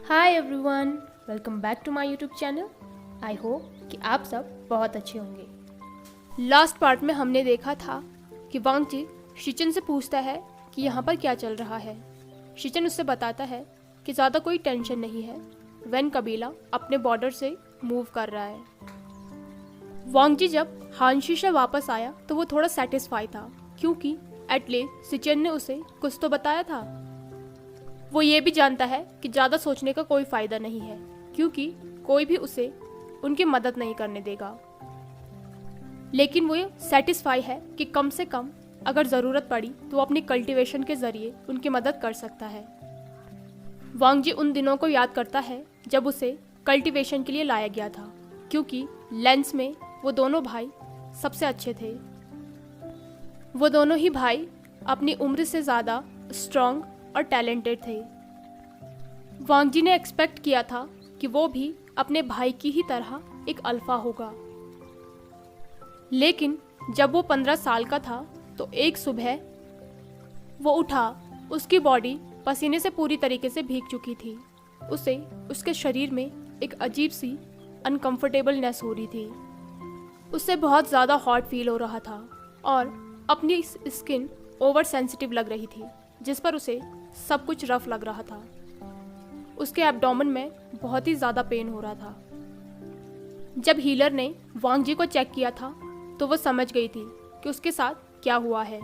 Hi everyone, welcome back to my YouTube channel. I hope कि आप सब बहुत अच्छे होंगे। लास्ट पार्ट में हमने देखा था कि वांगजी शिचन से पूछता है कि यहाँ पर क्या चल रहा है। शिचन उससे बताता है कि ज़्यादा कोई टेंशन नहीं है, वेन कबीला अपने बॉर्डर से मूव कर रहा है। वांगजी जब हानशी से वापस आया तो वो थोड़ा सेटिस्फाई था, क्योंकि एटलीस्ट शिचन ने उसे कुछ तो बताया था। वो ये भी जानता है कि ज़्यादा सोचने का कोई फ़ायदा नहीं है, क्योंकि कोई भी उसे उनकी मदद नहीं करने देगा। लेकिन वो ये सेटिस्फाई है कि कम से कम अगर ज़रूरत पड़ी तो वो अपनी कल्टीवेशन के ज़रिए उनकी मदद कर सकता है। वांगजी उन दिनों को याद करता है जब उसे कल्टीवेशन के लिए लाया गया था, क्योंकि लेंस में वो दोनों भाई सबसे अच्छे थे। वो दोनों ही भाई अपनी उम्र से ज़्यादा स्ट्रॉन्ग और टैलेंटेड थे। वांगजी ने एक्सपेक्ट किया था कि वो भी अपने भाई की ही तरह एक अल्फा होगा। लेकिन जब वो 15 साल का था तो एक सुबह वो उठा, उसकी बॉडी पसीने से पूरी तरीके से भीग चुकी थी। उसे उसके शरीर में एक अजीब सी अनकंफर्टेबलनेस हो रही थी। उससे बहुत ज़्यादा हॉट फील हो रहा था और अपनी स्किन ओवर सेंसिटिव लग रही थी, जिस पर उसे सब कुछ रफ लग रहा था। उसके एब्डोमेन में बहुत ही ज़्यादा पेन हो रहा था। जब हीलर ने वांगजी को चेक किया था तो वो समझ गई थी कि उसके साथ क्या हुआ है।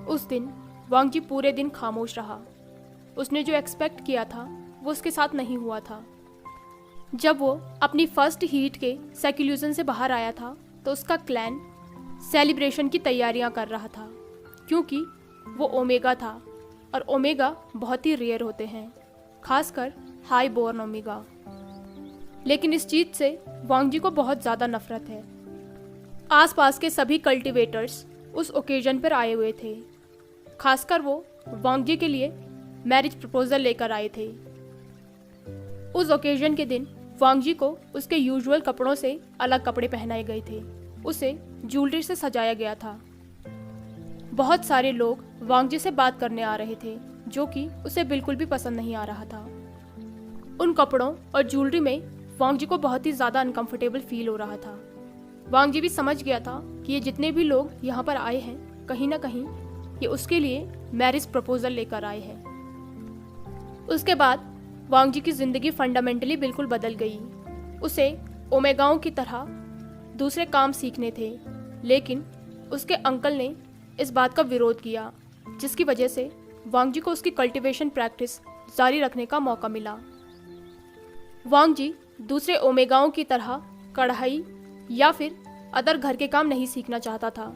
उस दिन वांगजी पूरे दिन खामोश रहा। उसने जो एक्सपेक्ट किया था वो उसके साथ नहीं हुआ था। जब वो अपनी फर्स्ट हीट के सेक्यूल्यूजन से बाहर आया था तो उसका क्लैन सेलिब्रेशन की तैयारियां कर रहा था, क्योंकि वो ओमेगा था और ओमेगा बहुत ही रेयर होते हैं, खासकर हाई बोर्न ओमेगा। लेकिन इस चीज़ से वांगजी को बहुत ज़्यादा नफरत है। आसपास के सभी कल्टीवेटर्स उस ओकेजन पर आए हुए थे। खासकर वो वांगजी के लिए मैरिज प्रपोजल लेकर आए थे। उस ओकेजन के दिन वांगजी को उसके यूजुअल कपड़ों से अलग कपड़े पहनाए गए थे। उसे ज्वेलरी से सजाया गया था। बहुत सारे लोग वांगजी से बात करने आ रहे थे, जो कि उसे बिल्कुल भी पसंद नहीं आ रहा था। उन कपड़ों और ज्वेलरी में वांगजी को बहुत ही ज़्यादा अनकंफर्टेबल फील हो रहा था। वांगजी भी समझ गया था कि ये जितने भी लोग यहाँ पर आए हैं, कहीं ना कहीं ये उसके लिए मैरिज प्रपोजल लेकर आए हैं। उसके बाद वांगजी की ज़िंदगी फंडामेंटली बिल्कुल बदल गई। उसे ओमेगाओं की तरह दूसरे काम सीखने थे, लेकिन उसके अंकल ने इस बात का विरोध किया, जिसकी वजह से वांगजी को उसकी कल्टीवेशन प्रैक्टिस जारी रखने का मौका मिला। वांगजी दूसरे ओमेगाओं की तरह कढ़ाई या फिर अदर घर के काम नहीं सीखना चाहता था।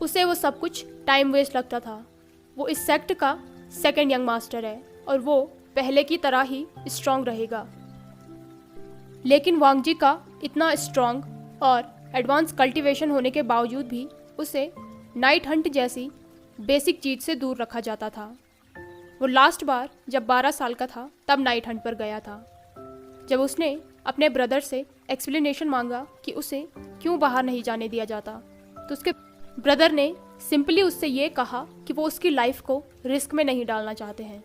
उसे वो सब कुछ टाइम वेस्ट लगता था। वो इस सेक्ट का सेकंड यंग मास्टर है और वो पहले की तरह ही स्ट्रांग रहेगा। लेकिन वांगजी का इतना स्ट्रांग और एडवांस कल्टीवेशन होने के बावजूद भी उसे नाइट हंट जैसी बेसिक चीज़ से दूर रखा जाता था। वो लास्ट बार जब 12 साल का था तब नाइट हंट पर गया था। जब उसने अपने ब्रदर से एक्सप्लेनेशन मांगा कि उसे क्यों बाहर नहीं जाने दिया जाता, तो उसके ब्रदर ने सिंपली उससे ये कहा कि वो उसकी लाइफ को रिस्क में नहीं डालना चाहते हैं।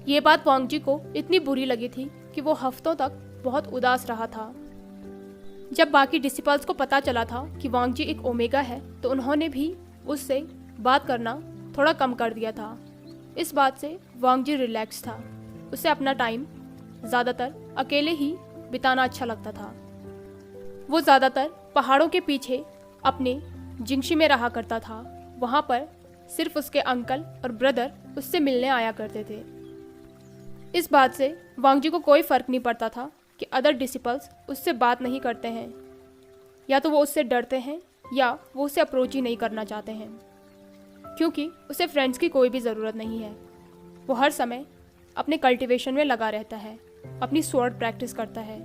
ये बात वांगजी को इतनी बुरी लगी थी कि वो हफ्तों तक बहुत उदास रहा था। जब बाकी डिसिपल्स को पता चला था कि वांगजी एक ओमेगा है तो उन्होंने भी उससे बात करना थोड़ा कम कर दिया था। इस बात से वांगजी रिलैक्स था। उसे अपना टाइम ज़्यादातर अकेले ही बिताना अच्छा लगता था। वो ज़्यादातर पहाड़ों के पीछे अपने जिंगशी में रहा करता था। वहाँ पर सिर्फ उसके अंकल और ब्रदर उससे मिलने आया करते थे। इस बात से वांगजी को कोई फ़र्क नहीं पड़ता था कि अदर डिसिपल्स उससे बात नहीं करते हैं, या तो वो उससे डरते हैं या वो उसे अप्रोच ही नहीं करना चाहते हैं, क्योंकि उसे फ्रेंड्स की कोई भी ज़रूरत नहीं है। वो हर समय अपने कल्टीवेशन में लगा रहता है, अपनी स्वॉर्ड प्रैक्टिस करता है,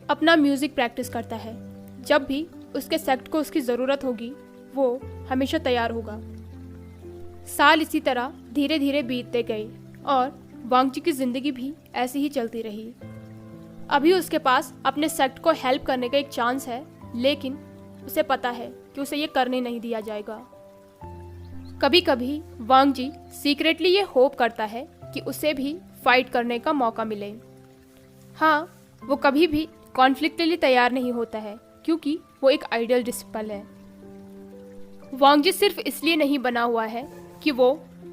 अपना म्यूज़िक प्रैक्टिस करता है। जब भी उसके सेक्ट को उसकी ज़रूरत होगी वो हमेशा तैयार होगा। साल इसी तरह धीरे धीरे बीतते गए और वांगजी की ज़िंदगी भी ऐसी ही चलती रही। अभी उसके पास अपने सेक्ट को हेल्प करने का एक चांस है, लेकिन उसे पता है कि उसे ये करने नहीं दिया जाएगा। कभी कभी वांगजी सीक्रेटली ये होप करता है कि उसे भी फाइट करने का मौका मिले। हाँ, वो कभी भी कॉन्फ्लिक्ट के लिए तैयार नहीं होता है क्योंकि वो एक आइडियल डिसिपल है। वांग जी सिर्फ इसलिए नहीं बना हुआ है कि वो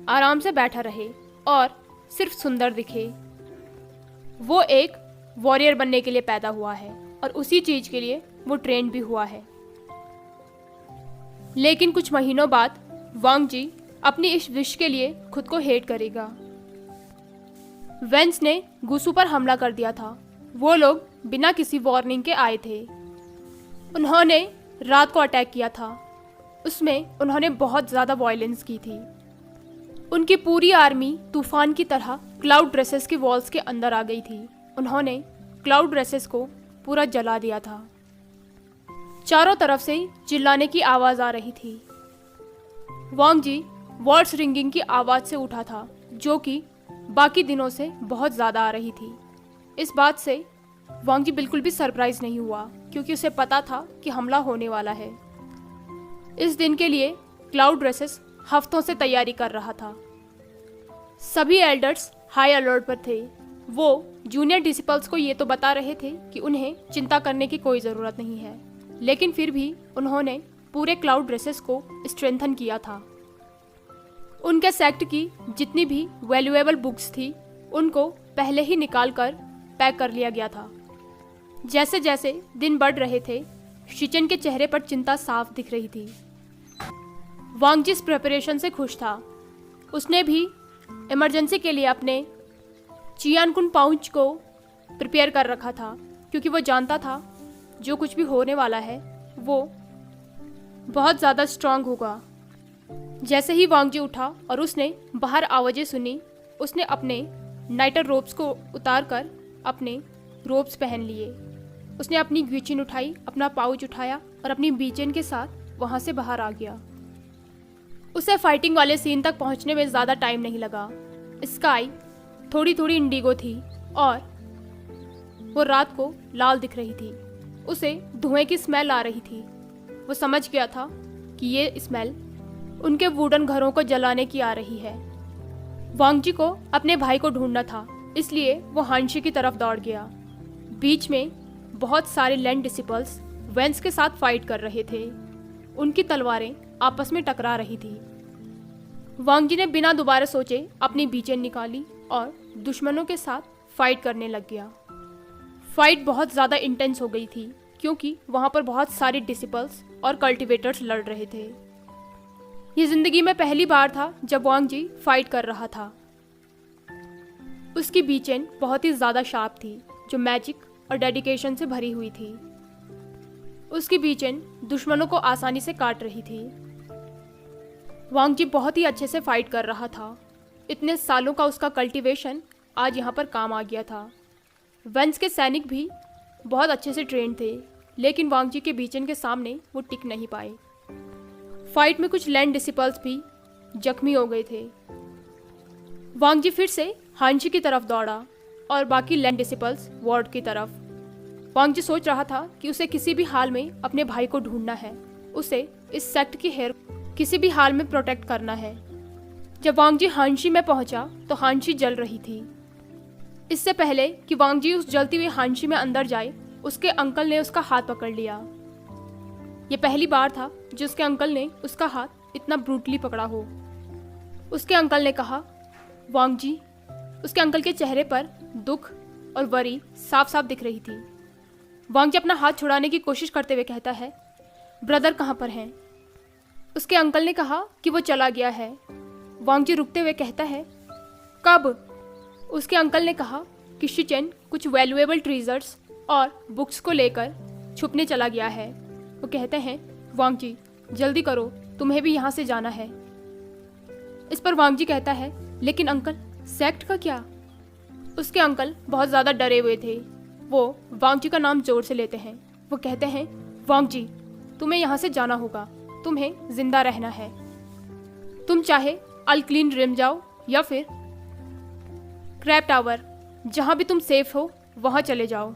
आराम से बैठा रहे और सिर्फ सुंदर दिखे। वो एक वॉरियर बनने के लिए पैदा हुआ है और उसी चीज के लिए वो ट्रेन भी हुआ है। लेकिन कुछ महीनों बाद वांग जी अपनी इस विश के लिए खुद को हेट करेगा। वेंस ने गुसू पर हमला कर दिया था। वो लोग बिना किसी वार्निंग के आए थे। उन्होंने रात को अटैक किया था। उसमें उन्होंने बहुत ज़्यादा वायलेंस की थी। उनकी पूरी आर्मी तूफान की तरह क्लाउड ड्रेसेस के वॉल्स के अंदर आ गई थी। उन्होंने क्लाउड ड्रेसेस को पूरा जला दिया था। चारों तरफ से चिल्लाने की आवाज़ आ रही थी। वांग जी वॉल्स रिंगिंग की आवाज़ से उठा था, जो कि बाकी दिनों से बहुत ज़्यादा आ रही थी। इस बात से वांग जी बिल्कुल भी सरप्राइज नहीं हुआ क्योंकि उसे पता था कि हमला होने वाला है। इस दिन के लिए क्लाउड ड्रेसेस हफ्तों से तैयारी कर रहा था। सभी एल्डर्स हाई अलर्ट पर थे। वो जूनियर डिसिपल्स को ये तो बता रहे थे कि उन्हें चिंता करने की कोई ज़रूरत नहीं है, लेकिन फिर भी उन्होंने पूरे क्लाउड ड्रेसेस को स्ट्रेंथन किया था। उनके सेक्ट की जितनी भी वैल्यूएबल बुक्स थी उनको पहले ही निकाल कर पैक कर लिया गया था। जैसे जैसे दिन बढ़ रहे थे, शिचन के चेहरे पर चिंता साफ दिख रही थी। वांग जी इस प्रिपरेशन से खुश था। उसने भी इमरजेंसी के लिए अपने चियानकुन पाउच को प्रिपेयर कर रखा था क्योंकि वो जानता था जो कुछ भी होने वाला है वो बहुत ज़्यादा स्ट्रांग होगा। जैसे ही वांग जी उठा और उसने बाहर आवाज़ें सुनी, उसने अपने नाइटर रोब्स को उतार कर अपने रोब्स पहन लिए। उसने अपनी ग्विचिन उठाई, अपना पाउच उठाया और अपनी बीचेन के साथ वहाँ से बाहर आ गया। उसे फाइटिंग वाले सीन तक पहुँचने में ज़्यादा टाइम नहीं लगा। स्काई थोड़ी थोड़ी इंडिगो थी और वो रात को लाल दिख रही थी। उसे धुएं की स्मेल आ रही थी। वो समझ गया था कि ये स्मेल उनके वुडन घरों को जलाने की आ रही है। वांग जी को अपने भाई को ढूंढना था, इसलिए वो हानशी की तरफ दौड़ गया। बीच में बहुत सारे लैंड डिसिपल्स वेंस के साथ फाइट कर रहे थे। उनकी तलवारें आपस में टकरा रही थी। वांग जी ने बिना दोबारा सोचे अपनी बीचेन निकाली और दुश्मनों के साथ फाइट करने लग गया। फाइट बहुत ज़्यादा इंटेंस हो गई थी क्योंकि वहाँ पर बहुत सारे डिसिपल्स और कल्टिवेटर्स लड़ रहे थे। ये जिंदगी में पहली बार था जब वांग जी फाइट कर रहा था। उसकी बीचेन बहुत ही ज़्यादा शार्प थी जो मैजिक और डेडिकेशन से भरी हुई थी। उसकी बीचेन दुश्मनों को आसानी से काट रही थी। वांग जी बहुत ही अच्छे से फाइट कर रहा था। इतने सालों का उसका कल्टीवेशन आज यहाँ पर काम आ गया था। वेंस के सैनिक भी बहुत अच्छे से ट्रेन थे, लेकिन वांग जी के बीचन के सामने वो टिक नहीं पाए। फाइट में कुछ लैंड डिसिपल्स भी जख्मी हो गए थे। वांग जी फिर से हानशी की तरफ दौड़ा और बाकी लैंड डिसिपल्स वार्ड की तरफ। वांग जी सोच रहा था कि उसे किसी भी हाल में अपने भाई को ढूंढना है। उसे इस सेक्ट की हेयर किसी भी हाल में प्रोटेक्ट करना है। जब वांग जी हानशी में पहुंचा तो हानशी जल रही थी। इससे पहले कि वांग जी उस जलती हुई हानशी में अंदर जाए, उसके अंकल ने उसका हाथ पकड़ लिया। ये पहली बार था जो उसके अंकल ने उसका हाथ इतना ब्रूटली पकड़ा हो। उसके अंकल ने कहा, वांग जी। उसके अंकल के चेहरे पर दुख और वरी साफ साफ दिख रही थी। वांग जी अपना हाथ छुड़ाने की कोशिश करते हुए कहता है, ब्रदर कहाँ पर हैं? उसके अंकल ने कहा कि वो चला गया है। वांग जी रुकते हुए कहता है, कब? उसके अंकल ने कहा कि शिचेन कुछ वैल्यूएबल ट्रेजर्स और बुक्स को लेकर छुपने चला गया है। वो कहते हैं, वांग जी जल्दी करो, तुम्हें भी यहाँ से जाना है। इस पर वांग जी कहता है, लेकिन अंकल सेक्ट का क्या? उसके अंकल बहुत ज़्यादा डरे हुए थे। वो वांग जी का नाम जोर से लेते हैं। वो कहते हैं, वांग जी तुम्हें यहाँ से जाना होगा, तुम्हें जिंदा रहना है। तुम चाहे अल्क्लीन रिम जाओ या फिर क्रैप टावर, जहाँ भी तुम सेफ हो वहाँ चले जाओ।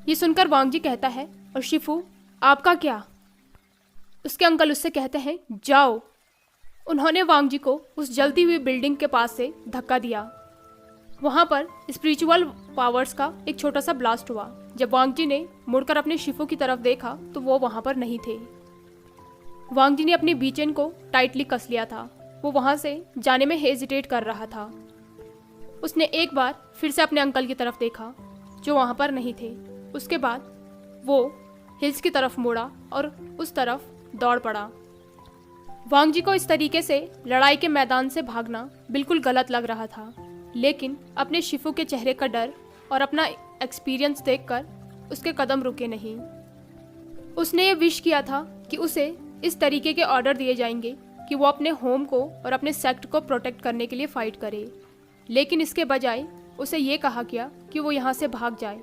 ये सुनकर वांग जी कहता है, और शिफू आपका क्या? उसके अंकल उससे कहते हैं, जाओ। उन्होंने वांग जी को उस जलती हुई बिल्डिंग के पास से धक्का दिया। वहाँ पर स्पिरिचुअल पावर्स का एक छोटा सा ब्लास्ट हुआ। जब वांग जी ने मुड़कर अपने शिफू की तरफ देखा तो वो वहाँ पर नहीं थे। वांग जी ने अपनी बीचेन को टाइटली कस लिया था। वो वहाँ से जाने में हेजिटेट कर रहा था। उसने एक बार फिर से अपने अंकल की तरफ देखा जो वहाँ पर नहीं थे। उसके बाद वो हिल्स की तरफ मुड़ा और उस तरफ दौड़ पड़ा। वांग जी को इस तरीके से लड़ाई के मैदान से भागना बिल्कुल गलत लग रहा था, लेकिन अपने शिफू के चेहरे का डर और अपना एक्सपीरियंस देखकर उसके कदम रुके नहीं। उसने ये विश किया था कि उसे इस तरीके के ऑर्डर दिए जाएंगे कि वो अपने होम को और अपने सेक्ट को प्रोटेक्ट करने के लिए फाइट करे, लेकिन इसके बजाय उसे ये कहा गया कि वो यहाँ से भाग जाए,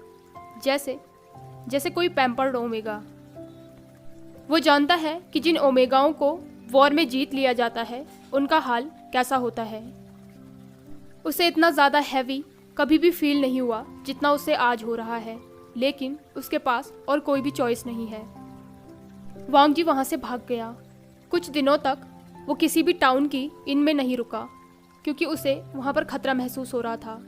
जैसे कोई पैम्पर्ड ओमेगा। वो जानता है कि जिन ओमेगाओं को वॉर में जीत लिया जाता है उनका हाल कैसा होता है। उसे इतना ज़्यादा हैवी कभी भी फील नहीं हुआ जितना उसे आज हो रहा है, लेकिन उसके पास और कोई भी चॉइस नहीं है। वांग जी वहाँ से भाग गया। कुछ दिनों तक वो किसी भी टाउन की इन में नहीं रुका क्योंकि उसे वहाँ पर खतरा महसूस हो रहा था।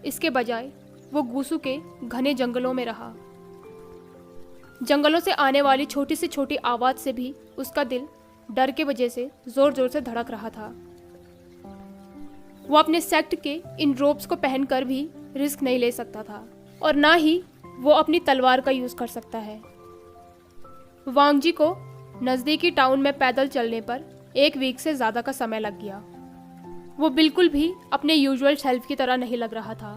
इसके बजाय वो गूसू के घने जंगलों में रहा। जंगलों से आने वाली छोटी से छोटी आवाज़ से भी उसका दिल डर के वजह से जोर जोर से धड़क रहा था। वो अपने सेक्ट के इन रोब्स को पहनकर भी रिस्क नहीं ले सकता था और ना ही वो अपनी तलवार का यूज़ कर सकता है। वांग जी को नज़दीकी टाउन में पैदल चलने पर 1 वीक से ज़्यादा का समय लग गया। वो बिल्कुल भी अपने यूजुअल सेल्फ की तरह नहीं लग रहा था।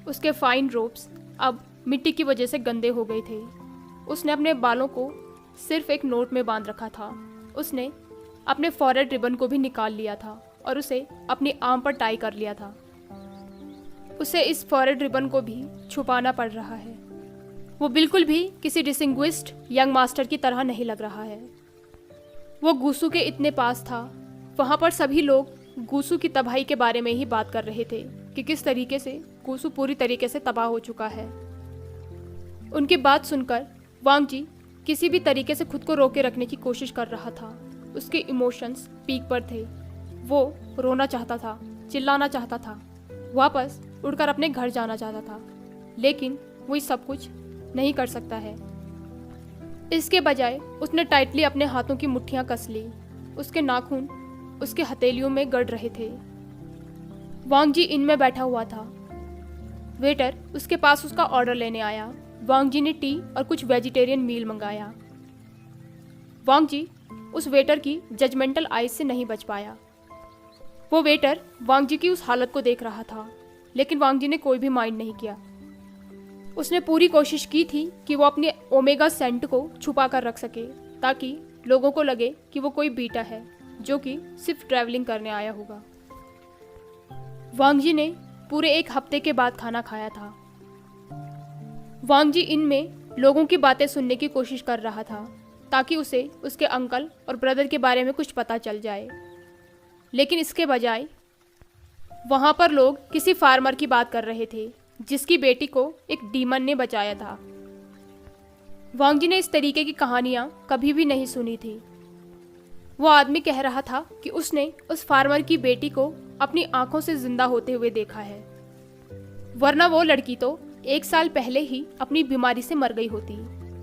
उसके फाइन रोब्स अब मिट्टी की वजह से गंदे हो गए थे। उसने अपने बालों को सिर्फ एक नोट में बांध रखा था। उसने अपने फॉरहेड रिबन को भी निकाल लिया था और उसे अपनी आर्म पर टाई कर लिया था। उसे इस फॉरहेड रिबन को भी छुपाना पड़ रहा है। वो बिल्कुल भी किसी डिस्टिंग्विश्ड यंग मास्टर की तरह नहीं लग रहा है। वो गूसू के इतने पास था। वहाँ पर सभी लोग गूसू की तबाही के बारे में ही बात कर रहे थे कि किस तरीके से गूसू पूरी तरीके से तबाह हो चुका है। उनकी बात सुनकर वांग जी किसी भी तरीके से खुद को रोके रखने की कोशिश कर रहा था। उसके इमोशंस पीक पर थे। वो रोना चाहता था, चिल्लाना चाहता था, वापस उड़कर अपने घर जाना चाहता था, लेकिन वो ये सब कुछ नहीं कर सकता है। इसके बजाय उसने टाइटली अपने हाथों की मुट्ठियां कस ली। उसके नाखून उसके हथेलियों में गड़ रहे थे। वांग जी इन में बैठा हुआ था। वेटर उसके पास उसका ऑर्डर लेने आया। वांग जी ने टी और कुछ वेजिटेरियन मील मंगाया। वांग जी उस वेटर की जजमेंटल आइज से नहीं बच पाया। वो वेटर वांग जी की उस हालत को देख रहा था, लेकिन वांग जी ने कोई भी माइंड नहीं किया। उसने पूरी कोशिश की थी कि वो अपने ओमेगा सेंट को छुपा कर रख सके ताकि लोगों को लगे कि वो कोई बीटा है जो कि सिर्फ ट्रैवलिंग करने आया होगा। वांग जी ने पूरे 1 हफ्ते के बाद खाना खाया था। वांग जी इनमें लोगों की बातें सुनने की कोशिश कर रहा था ताकि उसे उसके अंकल और ब्रदर के बारे में कुछ पता चल जाए, लेकिन इसके बजाय वहाँ पर लोग किसी फार्मर की बात कर रहे थे जिसकी बेटी को एक डीमन ने बचाया था। वांग जी ने इस तरीके की कहानियाँ कभी भी नहीं सुनी थी। वो आदमी कह रहा था कि उसने उस फार्मर की बेटी को अपनी आंखों से जिंदा होते हुए देखा है, वरना वो लड़की तो 1 साल पहले ही अपनी बीमारी से मर गई होती।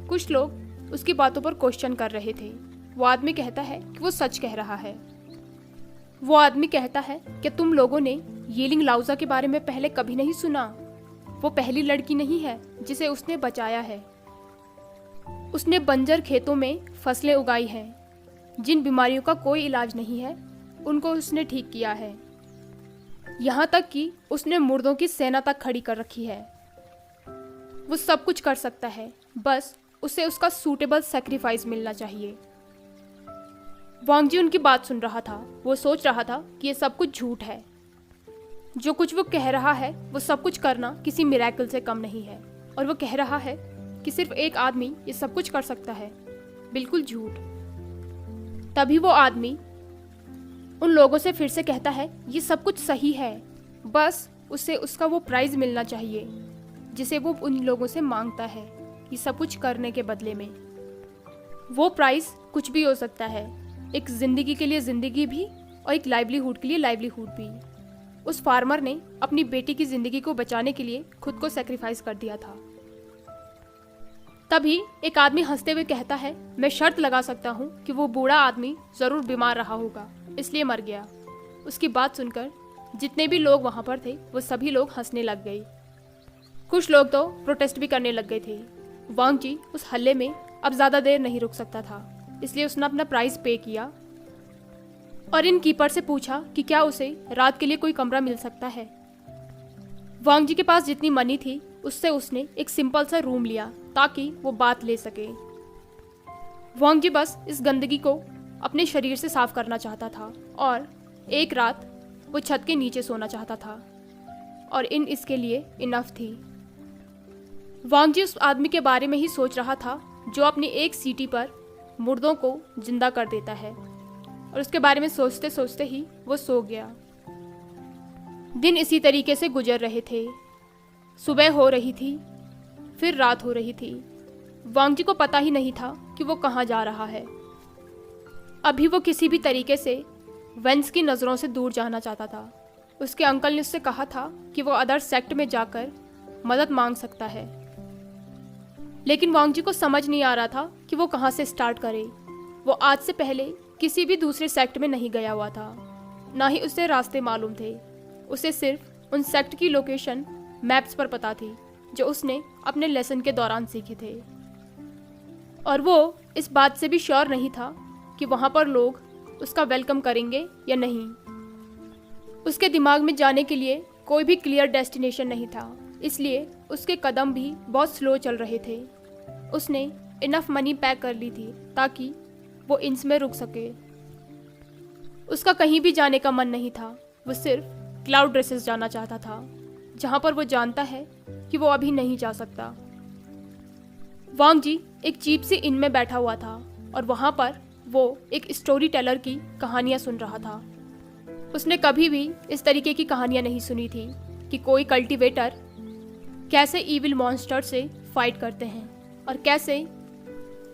कुछ लोग उसकी बातों पर क्वेश्चन कर रहे थे। वो आदमी कहता है कि वो सच कह रहा है। वो आदमी कहता है कि तुम लोगों ने येलिंग लाउजा के बारे में पहले कभी नहीं सुना। वो पहली लड़की नहीं है जिसे उसने बचाया है। उसने बंजर खेतों में फसलें उगाई हैं। जिन बीमारियों का कोई इलाज नहीं है उनको उसने ठीक किया है। यहाँ तक कि उसने मुर्दों की सेना तक खड़ी कर रखी है। वो सब कुछ कर सकता है, बस उसे उसका सूटेबल सेक्रीफाइस मिलना चाहिए। वांग जी उनकी बात सुन रहा था। वो सोच रहा था कि ये सब कुछ झूठ है। जो कुछ वो कह रहा है वो सब कुछ करना किसी मिरेकल से कम नहीं है, और वो कह रहा है कि सिर्फ एक आदमी ये सब कुछ कर सकता है। बिल्कुल झूठ। तभी वो आदमी उन लोगों से फिर से कहता है ये सब कुछ सही है, बस उसे उसका वो प्राइज मिलना चाहिए जिसे वो उन लोगों से मांगता है ये सब कुछ करने के बदले में। वो प्राइस कुछ भी हो सकता है, एक जिंदगी के लिए जिंदगी भी और एक लाइवलीहुड के लिए लाइवलीहुड भी। उस फार्मर ने अपनी बेटी की जिंदगी को बचाने के लिए खुद को सेक्रीफाइस कर दिया था। तभी एक आदमी हंसते हुए कहता है, मैं शर्त लगा सकता हूँ कि वो बूढ़ा आदमी जरूर बीमार रहा होगा, इसलिए मर गया। उसकी बात सुनकर जितने भी लोग वहां पर थे वो सभी लोग हंसने लग गए। कुछ लोग तो प्रोटेस्ट भी करने लग गए थे। वांग जी उस हल्ले में अब ज्यादा देर नहीं रुक सकता था, इसलिए उसने अपना प्राइस पे किया और इन कीपर से पूछा कि क्या उसे रात के लिए कोई कमरा मिल सकता है। वांग जी के पास जितनी मनी थी उससे उसने एक सिंपल सा रूम लिया ताकि वो बात ले सके। वांग जी बस इस गंदगी को अपने शरीर से साफ करना चाहता था और एक रात वो छत के नीचे सोना चाहता था और इसके लिए इनफ थी। वांग जी उस आदमी के बारे में ही सोच रहा था जो अपनी एक सीटी पर मुर्दों को जिंदा कर देता है और उसके बारे में सोचते सोचते ही वो सो गया। दिन इसी तरीके से गुजर रहे थे। सुबह हो रही थी, फिर रात हो रही थी। वांग जी को पता ही नहीं था कि वो कहाँ जा रहा है। अभी वो किसी भी तरीके से वेंस की नज़रों से दूर जाना चाहता था। उसके अंकल ने उससे कहा था कि वो अदर सेक्ट में जाकर मदद मांग सकता है, लेकिन वांग जी को समझ नहीं आ रहा था कि वो कहाँ से स्टार्ट करे। वो आज से पहले किसी भी दूसरे सेक्ट में नहीं गया हुआ था, ना ही उसे रास्ते मालूम थे। उसे सिर्फ उन सेक्ट की लोकेशन मैप्स पर पता थी जो उसने अपने लेसन के दौरान सीखे थे, और वो इस बात से भी श्योर नहीं था कि वहाँ पर लोग उसका वेलकम करेंगे या नहीं। उसके दिमाग में जाने के लिए कोई भी क्लियर डेस्टिनेशन नहीं था, इसलिए उसके कदम भी बहुत स्लो चल रहे थे। उसने इनफ मनी पैक कर ली थी ताकि वो इंस में रुक सके। उसका कहीं भी जाने का मन नहीं था। वो सिर्फ क्लाउड ड्रेसेस जाना चाहता था, जहाँ पर वो जानता है कि वो अभी नहीं जा सकता। वांग जी एक चीप सी इन में बैठा हुआ था और वहाँ पर वो एक स्टोरी टेलर की कहानियाँ सुन रहा था। उसने कभी भी इस तरीके की कहानियाँ नहीं सुनी थी कि कोई कल्टीवेटर कैसे ईविल मॉन्स्टर से फाइट करते हैं और कैसे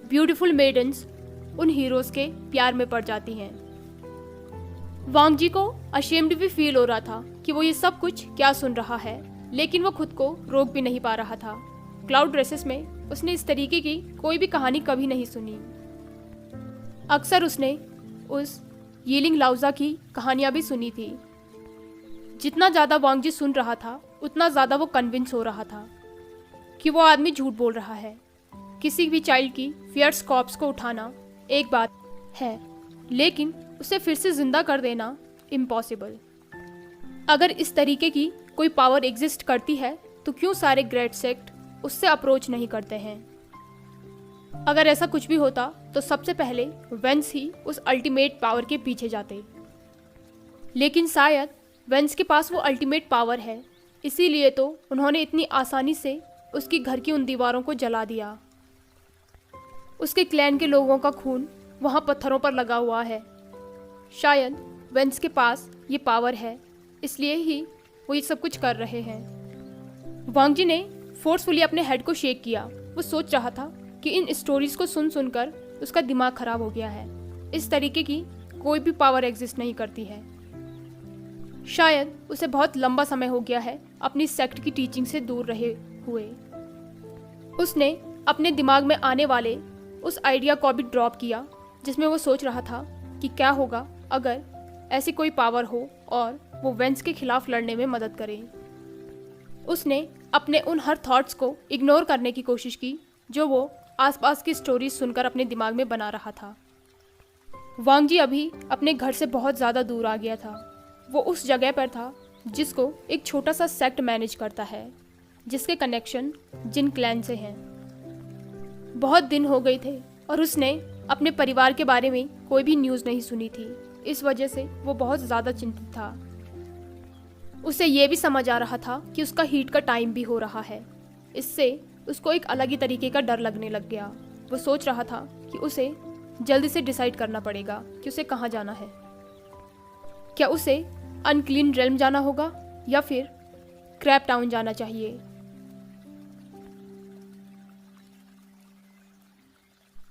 ब्यूटीफुल मेडन्स उन हीरोज के प्यार में पड़ जाती हैं। वांग जी को अशेम्ड भी फील हो रहा था कि वो ये सब कुछ क्या सुन रहा है, लेकिन वो खुद को रोक भी नहीं पा रहा था। क्लाउड ड्रेसेस में उसने इस तरीके की कोई भी कहानी कभी नहीं सुनी। अक्सर उसने उस यीलिंग लाउजा की कहानियां भी सुनी थी। जितना ज़्यादा वांग जी सुन रहा था उतना ज़्यादा वो कन्विंस हो रहा था कि वो आदमी झूठ बोल रहा है। किसी भी चाइल्ड की फियर्स कॉप्स को उठाना एक बात है, लेकिन उसे फिर से जिंदा कर देना इम्पॉसिबल। अगर इस तरीके की कोई पावर एग्जिस्ट करती है तो क्यों सारे ग्रेट सेक्ट उससे अप्रोच नहीं करते हैं? अगर ऐसा कुछ भी होता तो सबसे पहले वेंस ही उस अल्टीमेट पावर के पीछे जाते, लेकिन शायद वेंस के पास वो अल्टीमेट पावर है, इसीलिए तो उन्होंने इतनी आसानी से उसकी घर की उन दीवारों को जला दिया। उसके क्लैन के लोगों का खून वहाँ पत्थरों पर लगा हुआ है। शायद वेंस के पास ये पावर है, इसलिए ही वो ये सब कुछ कर रहे हैं। वांग जी ने फोर्सफुली अपने हेड को शेक किया। वो सोच रहा था कि इन स्टोरीज को सुन सुनकर उसका दिमाग खराब हो गया है। इस तरीके की कोई भी पावर एग्जिस्ट नहीं करती है। शायद उसे बहुत लंबा समय हो गया है अपनी सेक्ट की टीचिंग से दूर रहे हुए। उसने अपने दिमाग में आने वाले उस आइडिया को भी ड्रॉप किया जिसमें वो सोच रहा था कि क्या होगा अगर ऐसी कोई पावर हो और वो वेंस के खिलाफ लड़ने में मदद करे। उसने अपने उन हर थॉट्स को इग्नोर करने की कोशिश की जो वो आसपास की स्टोरीज सुनकर अपने दिमाग में बना रहा था। वांग जी अभी अपने घर से बहुत ज़्यादा दूर आ गया था। वो उस जगह पर था जिसको एक छोटा सा सेक्ट मैनेज करता है, जिसके कनेक्शन जिन क्लैन से हैं। बहुत दिन हो गए थे और उसने अपने परिवार के बारे में कोई भी न्यूज़ नहीं सुनी थी। इस वजह से वो बहुत ज़्यादा चिंतित था। उसे ये भी समझ आ रहा था कि उसका हीट का टाइम भी हो रहा है। इससे उसको एक अलग ही तरीके का डर लगने लग गया। वो सोच रहा था कि उसे जल्दी से डिसाइड करना पड़ेगा कि उसे कहाँ जाना है। क्या उसे अनक्लीन रेल्म जाना होगा या फिर क्रैप टाउन जाना चाहिए?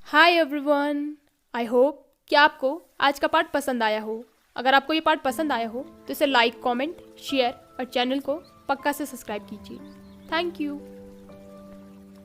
हाय एवरीवन, आई होप कि आपको आज का पार्ट पसंद आया हो। अगर आपको ये पार्ट पसंद आया हो तो इसे लाइक, कमेंट, शेयर और चैनल को पक्का से सब्सक्राइब कीजिए। Thank you.